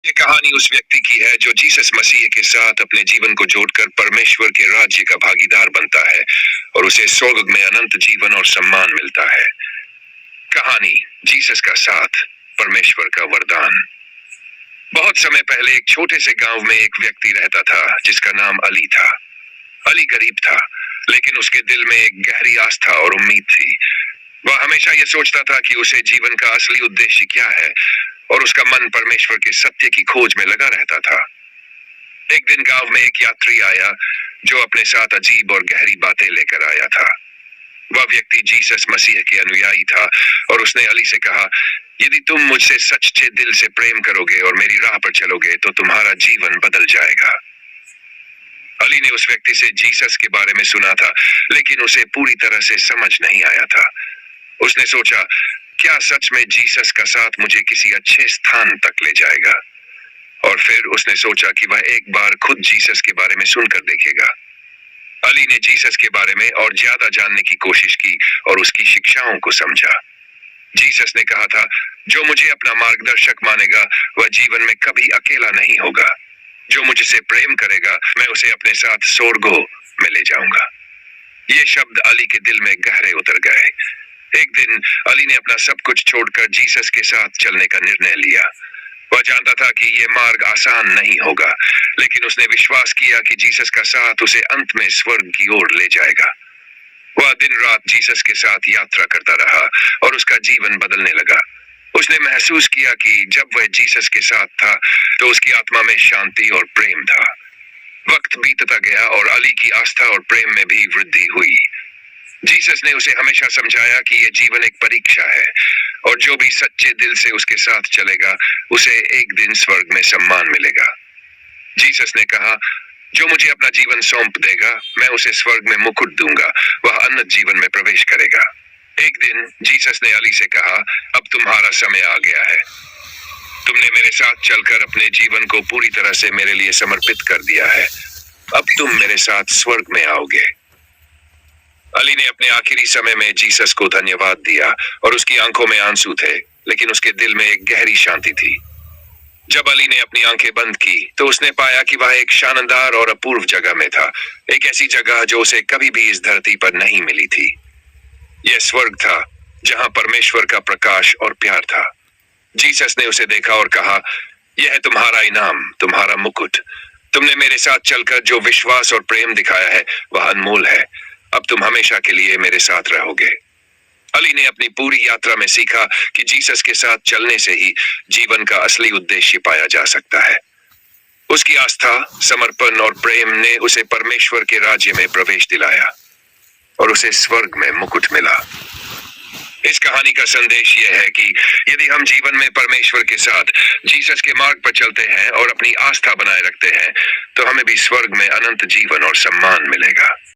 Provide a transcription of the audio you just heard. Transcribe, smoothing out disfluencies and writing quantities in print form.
ये कहानी उस व्यक्ति की है जो जीसस मसीह के साथ अपने जीवन को जोड़कर परमेश्वर के राज्य का भागीदार बनता है और उसे स्वर्ग में अनंत जीवन और सम्मान मिलता है। कहानी जीसस का साथ, परमेश्वर का वरदान। बहुत समय पहले एक छोटे से गांव में एक व्यक्ति रहता था जिसका नाम अली था। अली गरीब था, लेकिन उसके दिल में एक गहरी आस्था और उम्मीद थी। वह हमेशा यह सोचता था कि उसे जीवन का असली उद्देश्य क्या है और उसका मन परमेश्वर के सत्य की खोज में लगा रहता था। एक दिन गांव में एक यात्री आया जो अपने साथ अजीब और गहरी बातें लेकर आया था। वह व्यक्ति जीसस मसीह के अनुयायी था और उसने अली से कहा, यदि तुम मुझसे सच्चे दिल से प्रेम करोगे और मेरी राह पर चलोगे तो तुम्हारा जीवन बदल जाएगा। अली ने उस व्यक्ति से जीसस के बारे में सुना था, लेकिन उसे पूरी तरह से समझ नहीं आया था। उसने सोचा, क्या सच में जीसस का साथ मुझे किसी अच्छे स्थान तक ले जाएगा? और फिर उसने सोचा कि वह एक बार खुद जीसस के बारे में सुनकर देखेगा। अली ने जीसस के बारे में और ज्यादा जानने की कोशिश की और उसकी शिक्षाओं को समझा। जीसस ने कहा था, जो मुझे अपना मार्गदर्शक मानेगा वह जीवन में कभी अकेला नहीं होगा। जो मुझसे प्रेम करेगा मैं उसे अपने साथ स्वर्गों में ले जाऊंगा। ये शब्द अली के दिल में गहरे उतर गए। एक दिन अली ने अपना सब कुछ छोड़कर जीसस के साथ चलने का निर्णय लिया। वह जानता था कि यह मार्ग आसान नहीं होगा, लेकिन उसने विश्वास किया कि जीसस का साथ उसे अंत में स्वर्ग की ओर ले जाएगा। वह दिन रात जीसस के साथ यात्रा करता रहा और उसका जीवन बदलने लगा। उसने महसूस किया कि जब वह जीसस के साथ था तो उसकी आत्मा में शांति और प्रेम था। वक्त बीतता गया और अली की आस्था और प्रेम में भी वृद्धि हुई। जीसस ने उसे हमेशा समझाया कि यह जीवन एक परीक्षा है और जो भी सच्चे दिल से उसके साथ चलेगा उसे एक दिन स्वर्ग में सम्मान मिलेगा। जीसस ने कहा, जो मुझे अपना जीवन सौंप देगा मैं उसे स्वर्ग में मुकुट दूंगा, वह अनंत जीवन में प्रवेश करेगा। एक दिन जीसस ने अली से कहा, अब तुम्हारा समय आ गया है। तुमने मेरे साथ चलकर अपने जीवन को पूरी तरह से मेरे लिए समर्पित कर दिया है। अब तुम मेरे साथ स्वर्ग में आओगे। अली ने अपने आखिरी समय में जीसस को धन्यवाद दिया और उसकी आंखों में आंसू थे, लेकिन उसके दिल में एक गहरी शांति थी। जब अली ने अपनी आंखें बंद की तो उसने पाया कि वह एक शानदार और अपूर्व जगह में था, एक ऐसी जगह जो उसे कभी भी इस धरती पर नहीं मिली थी। यह स्वर्ग था जहां परमेश्वर का प्रकाश और प्यार था। जीसस ने उसे देखा और कहा, यह है तुम्हारा इनाम, तुम्हारा मुकुट। तुमने मेरे साथ चलकर जो विश्वास और प्रेम दिखाया है वह अनमोल है। अब तुम हमेशा के लिए मेरे साथ रहोगे। अली ने अपनी पूरी यात्रा में सीखा कि जीसस के साथ चलने से ही जीवन का असली उद्देश्य पाया जा सकता है। उसकी आस्था, समर्पण और प्रेम ने उसे परमेश्वर के राज्य में प्रवेश दिलाया और उसे स्वर्ग में मुकुट मिला। इस कहानी का संदेश यह है कि यदि हम जीवन में परमेश्वर के साथ जीसस के मार्ग पर चलते हैं और अपनी आस्था बनाए रखते हैं तो हमें भी स्वर्ग में अनंत जीवन और सम्मान मिलेगा।